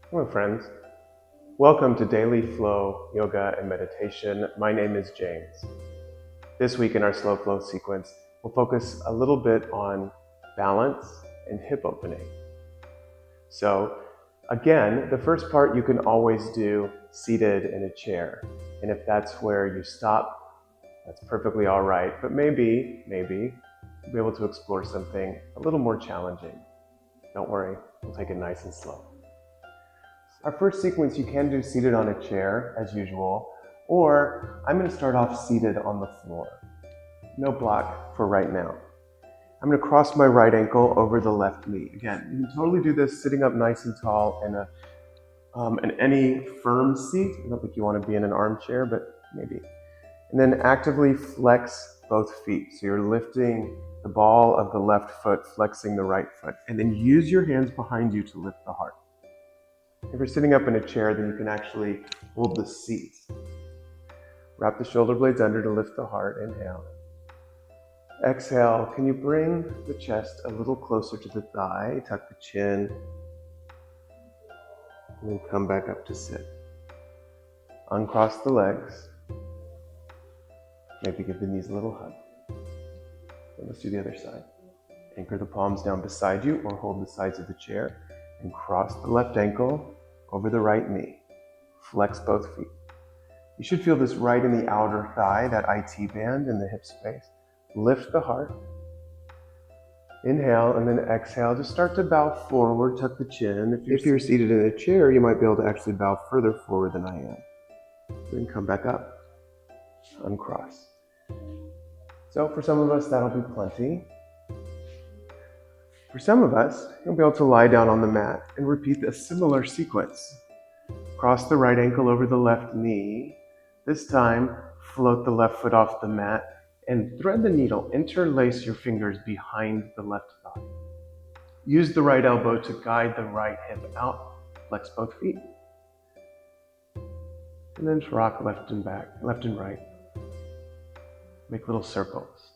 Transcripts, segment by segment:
Hello friends, welcome to Daily Flow Yoga and Meditation. My name is James. This week in our slow flow sequence, we'll focus a little bit on balance and hip opening. So again, the first part you can always do seated in a chair. And if that's where you stop, that's perfectly all right. But maybe you'll be able to explore something a little more challenging. Don't worry, we'll take it nice and slow. Our first sequence you can do seated on a chair as usual, or I'm going to start off seated on the floor. No block for right now. I'm going to cross my right ankle over the left knee. Again, you can totally do this sitting up nice and tall in any firm seat. I don't think you want to be in an armchair, but maybe. And then actively flex both feet. So you're lifting the ball of the left foot, flexing the right foot, and then use your hands behind you to lift the heart. If you're sitting up in a chair, then you can actually hold the seat. Wrap the shoulder blades under to lift the heart. Inhale. Exhale. Can you bring the chest a little closer to the thigh? Tuck the chin. And then come back up to sit. Uncross the legs. Maybe give the knees a little hug. And let's do the other side. Anchor the palms down beside you or hold the sides of the chair. And cross the left ankle over the right knee. Flex both feet. You should feel this right in the outer thigh, that IT band in the hip space. Lift the heart. Inhale and then exhale. Just start to bow forward, tuck the chin. If you're seated in a chair, you might be able to actually bow further forward than I am. Then come back up. Uncross. So for some of us, that'll be plenty. For some of us, you'll be able to lie down on the mat and repeat a similar sequence. Cross the right ankle over the left knee. This time, float the left foot off the mat and thread the needle. Interlace your fingers behind the left thigh. Use the right elbow to guide the right hip out. Flex both feet. And then rock left and back, left and right. Make little circles.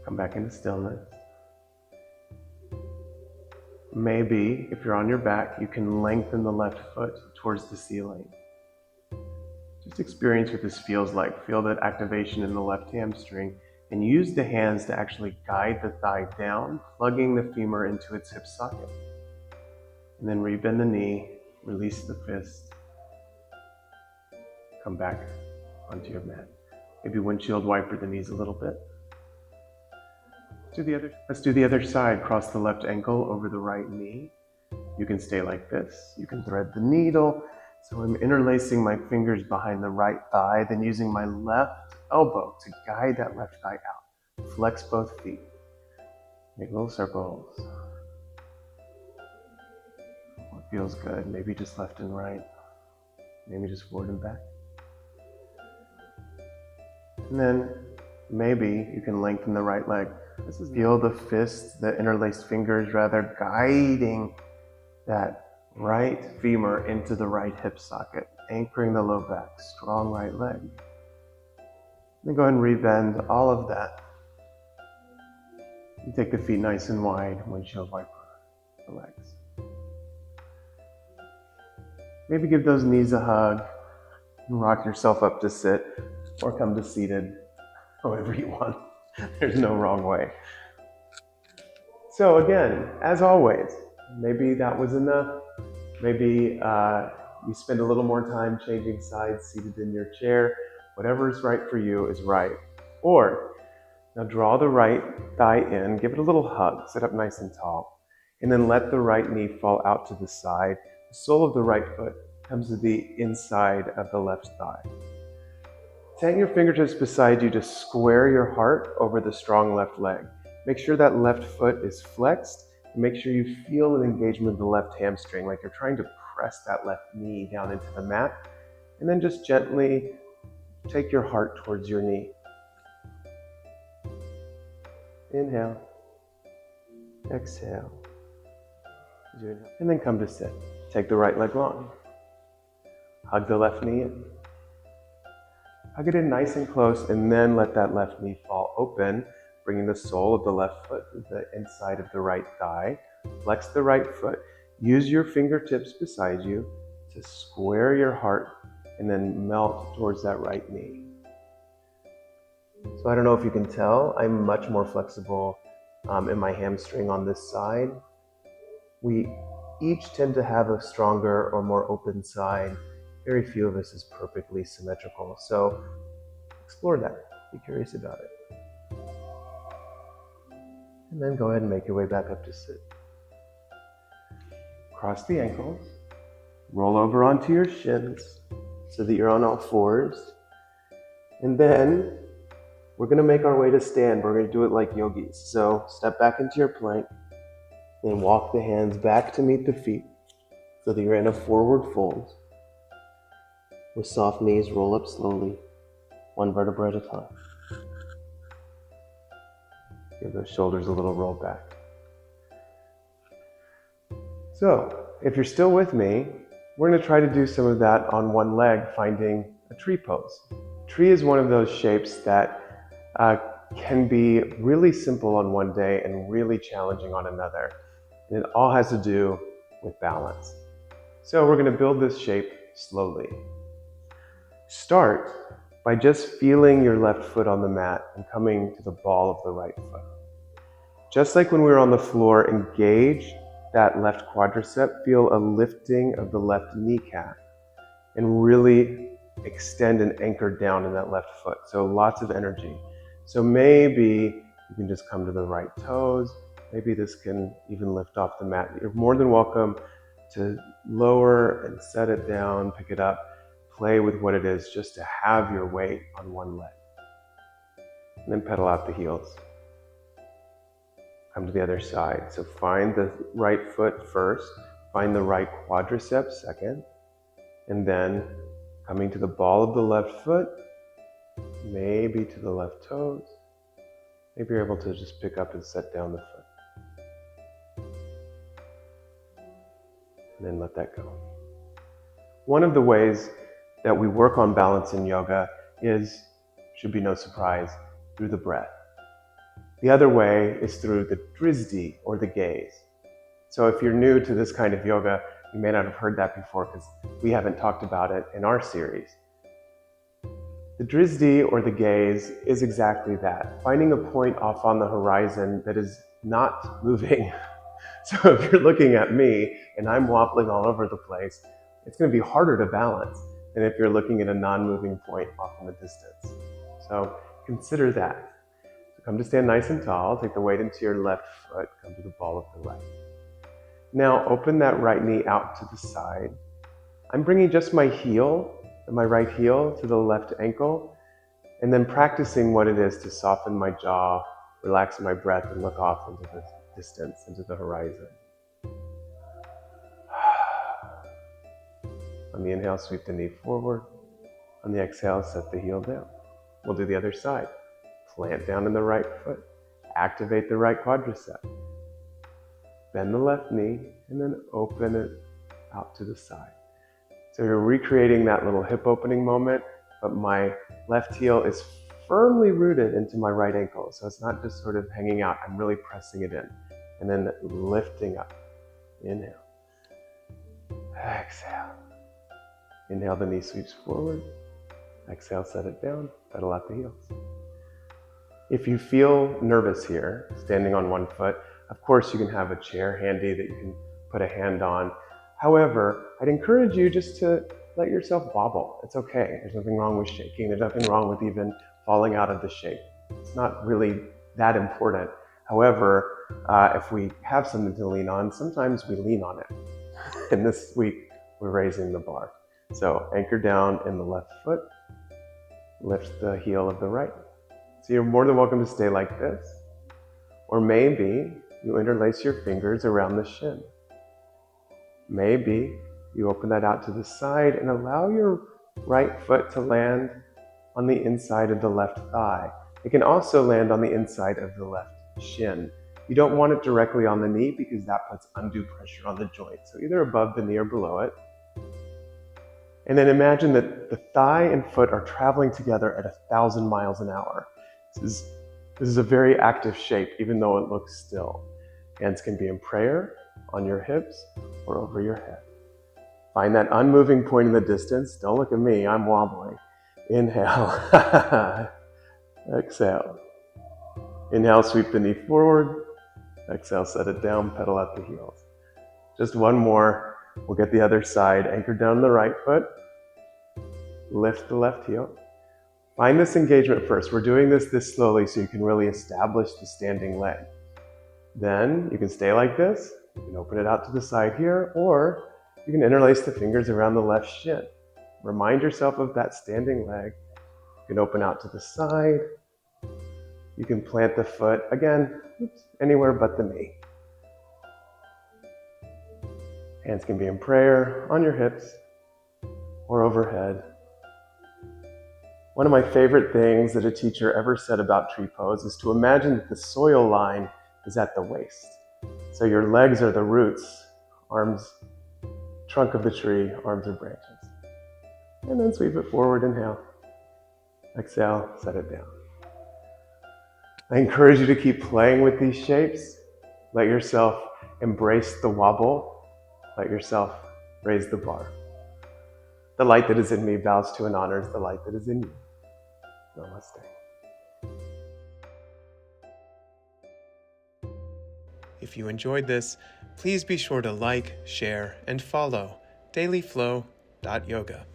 Come back into stillness. Maybe, if you're on your back, you can lengthen the left foot towards the ceiling. Just experience what this feels like. Feel that activation in the left hamstring and use the hands to actually guide the thigh down, plugging the femur into its hip socket. And then rebend the knee, release the fist, come back onto your mat. Maybe windshield wiper the knees a little bit. Let's do the other side. Cross the left ankle over the right knee. You can stay like this. You can thread the needle. So I'm interlacing my fingers behind the right thigh, then using my left elbow to guide that left thigh out. Flex both feet. Make little circles. What feels good? Maybe just left and right. Maybe just forward and back. And then maybe you can lengthen the right leg. Feel the fists, the interlaced fingers rather, guiding that right femur into the right hip socket, anchoring the low back, strong right leg. Then go ahead and rebend all of that. You take the feet nice and wide, windshield wiper the legs. Maybe give those knees a hug and rock yourself up to sit or come to seated, however you want. There's no wrong way. So again, as always, maybe that was enough. Maybe you spend a little more time changing sides seated in your chair. Whatever is right for you is right. Or now draw the right thigh in, give it a little hug, sit up nice and tall, and then let the right knee fall out to the side. The sole of the right foot comes to the inside of the left thigh. Take your fingertips beside you to square your heart over the strong left leg. Make sure that left foot is flexed. And make sure you feel an engagement of the left hamstring, like you're trying to press that left knee down into the mat. And then just gently take your heart towards your knee. Inhale. Exhale. And then come to sit. Take the right leg long. Hug the left knee in. Hug it in nice and close, and then let that left knee fall open. bringing the sole of the left foot to the inside of the right thigh. Flex the right foot. Use your fingertips beside you to square your heart and then melt towards that right knee. So I don't know if you can tell, I'm much more flexible in my hamstring on this side. We each tend to have a stronger or more open side. Very few of us is perfectly symmetrical. So explore that. Be curious about it. And then go ahead and make your way back up to sit. Cross the ankles. Roll over onto your shins so that you're on all fours. And then we're going to make our way to stand. We're going to do it like yogis. So step back into your plank and walk the hands back to meet the feet so that you're in a forward fold. With soft knees, roll up slowly, one vertebra at a time. Give those shoulders a little roll back. So, if you're still with me, we're going to try to do some of that on one leg, finding a tree pose. Tree is one of those shapes that can be really simple on one day and really challenging on another. And it all has to do with balance. So we're going to build this shape slowly. Start by just feeling your left foot on the mat and coming to the ball of the right foot. Just like when we were on the floor, engage that left quadricep, feel a lifting of the left kneecap, and really extend and anchor down in that left foot. So lots of energy. So maybe you can just come to the right toes. Maybe this can even lift off the mat. You're more than welcome to lower and set it down, pick it up, play with what it is just to have your weight on one leg. And then pedal out the heels. Come to the other side. So find the right foot first, find the right quadricep second, and then coming to the ball of the left foot, maybe to the left toes. Maybe you're able to just pick up and set down the foot. And then let that go. One of the ways that we work on balance in yoga is, should be no surprise, through the breath. The other way is through the drizdi, or the gaze. So if you're new to this kind of yoga, you may not have heard that before because we haven't talked about it in our series. The drizdi, or the gaze, is exactly that. Finding a point off on the horizon that is not moving. So if you're looking at me and I'm wobbling all over the place, it's going to be harder to balance than if you're looking at a non-moving point off in the distance. So consider that. So come to stand nice and tall. Take the weight into your left foot. Come to the ball of the right. Now open that right knee out to the side. I'm bringing just my heel, my right heel, to the left ankle, and then practicing what it is to soften my jaw, relax my breath, and look off into the distance, into the horizon. On the inhale, sweep the knee forward. On the exhale, set the heel down. We'll do the other side. Plant down in the right foot. Activate the right quadricep. Bend the left knee, and then open it out to the side. So you're recreating that little hip opening moment, but my left heel is firmly rooted into my right ankle. So it's not just sort of hanging out. I'm really pressing it in. And then lifting up. Inhale. Exhale. Inhale, the knee sweeps forward. Exhale, set it down. Pedal out the heels. If you feel nervous here, standing on one foot, of course you can have a chair handy that you can put a hand on. However, I'd encourage you just to let yourself wobble. It's okay. There's nothing wrong with shaking. There's nothing wrong with even falling out of the shape. It's not really that important. However, if we have something to lean on, sometimes we lean on it. And this week, we're raising the bar. So anchor down in the left foot, lift the heel of the right. So you're more than welcome to stay like this. Or maybe you interlace your fingers around the shin. Maybe you open that out to the side and allow your right foot to land on the inside of the left thigh. It can also land on the inside of the left shin. You don't want it directly on the knee because that puts undue pressure on the joint. So either above the knee or below it. And then imagine that the thigh and foot are traveling together at 1,000 miles an hour. This is This is a very active shape, even though it looks still. Hands can be in prayer, on your hips, or over your head. Find that unmoving point in the distance. Don't look at me, I'm wobbling. Inhale. Exhale. Inhale, sweep the knee forward. Exhale, set it down, pedal at the heels. Just one more. We'll get the other side. Anchor down the right foot. Lift the left heel. Find this engagement first. We're doing this slowly so you can really establish the standing leg. Then you can stay like this. You can open it out to the side here, or you can interlace the fingers around the left shin. Remind yourself of that standing leg. You can open out to the side. You can plant the foot, again, anywhere but the knee. Hands can be in prayer, on your hips, or overhead. One of my favorite things that a teacher ever said about tree pose is to imagine that the soil line is at the waist. So your legs are the roots, arms, trunk of the tree, arms are branches. And then sweep it forward, inhale. Exhale, set it down. I encourage you to keep playing with these shapes. Let yourself embrace the wobble. Let yourself raise the bar. The light that is in me bows to and honors the light that is in you. Namaste. If you enjoyed this, please be sure to like, share, and follow dailyflow.yoga.